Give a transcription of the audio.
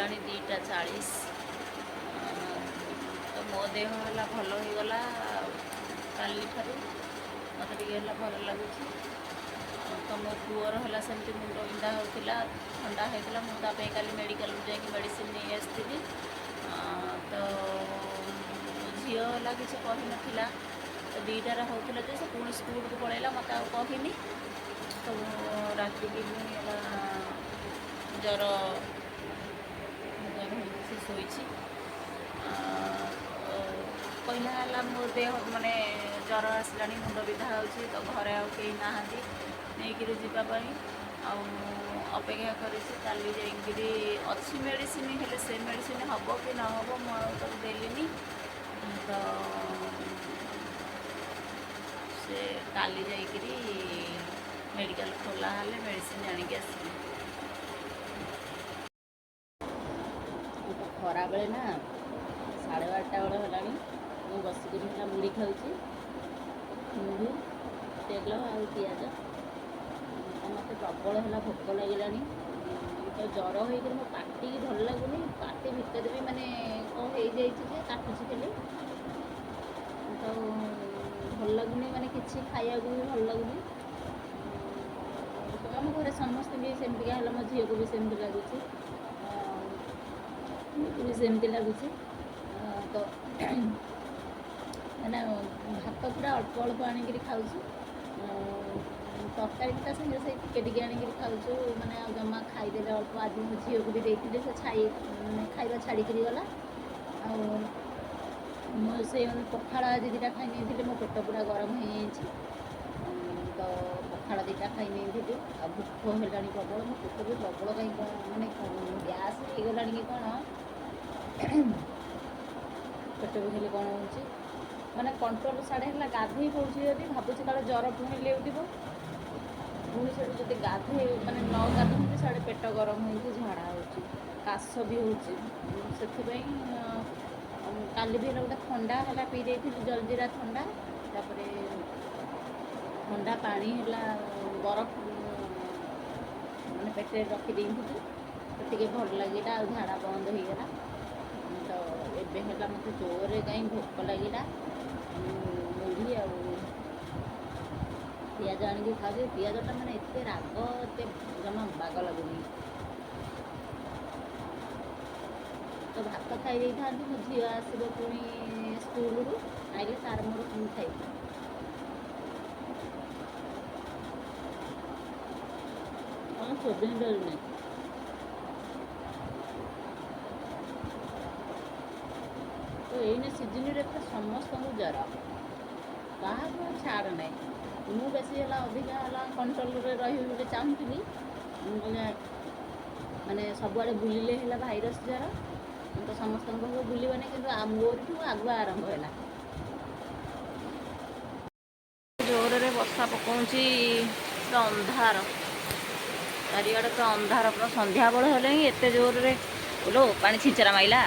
बाजिलाणी 2:40। तो मो देह है भल हो गला काली ठारू मत टे भल लगुच। तो मो पुअर है सेमती मुंड बिंधा होता ठंडा होता मुझे काली मेडिकल जाकि मेडिसिन नहीं आसती। तो झी है किसी कही ना तो 2टार होता से पुणी स्कूल को पलैला मत कहनी। तो रात की जर जर से शोई कहला मो देह माने जर आसला मुंड विधा हो तो घरे आई ना नहीं जावाई अपेक्षा करी अच्छी मेडिसिन हेले से मेडिसिन हम कि न हम मुझे देली। तो से काली जाइकरी मेडिकल खोला हेले मेडिसिन आणिक आसली। खरा बेले ना 12:30 बेले है बसिक मुड़ी खाऊँ मुढ़ी तेल आ पिज मत प्रबल है भोक लगे। तो जर हो मो पार्टी भल लगुनि पार्टी भितर भी माने कौन हो जाए काटुची खाली। तो भल लगुनि माने किसी खाया भी भल लगुनि। तो आम घर समस्त भी सेमती है मो झील को भी सेमती लगुच भी सेमती लगुच। तो मैंने भात पूरा अल्प अल्प आणिक खाऊँ तरकारी भी संगे से टिके आणिक खाऊँ मैंने जमा खाईदे अल्प। आज मो झील को भी देते से खाଇବା छाड़िक गला से पखाड़ आज 2टा खाई नहीं मो पेट पूरा गरम हो। तो पखाड़ 2टा खाई नहीं आ भूख है प्रबल मो पेट भी प्रबल कहीं माने गैस हो गला कि कौन पेट भी खाली कौन हो माने कंट्रोल साढ़े है गाधे पड़े जब भावुँ काले जर पुणी लेउटिब पुणी से जो गाधे माने न गाधे साढ़े पेट गरम हो झाड़ा हो काश भी हो। काली भी गोटे ठंडा है पी दे जलजीरा ठंडा तापर ठंडा पानी है बरफ मैंने पेटे रखीदे टे भल लगे झाड़ा बंद हो गला। तो एबे है मत जोर कहीं भोक लगे मुढ़ी आ पिज आणिक खाऊ पिजटा मैंने एत राग एत जमा बाग लगुनि। तो भात खाई था मो झी आसब पुणी स्कूल रू आइले तार मोर पुणी खाई सोधे डर नहीं। तो ये सीजन समस्त जर क्या छाड़ ना मु बेसी अधिका कंट्रोल रही चाहूँगी माने सबुआड़े बुलिले है भाइरस जर तो समस्त बुलवानी कि मोर आगुआ आरंभ है। जोर से वर्षा पकाउँ अंधार चारिआडे तो अंधार पूरा संध्या बेल हेले एत जोर लो पानी छिंचरा माइला।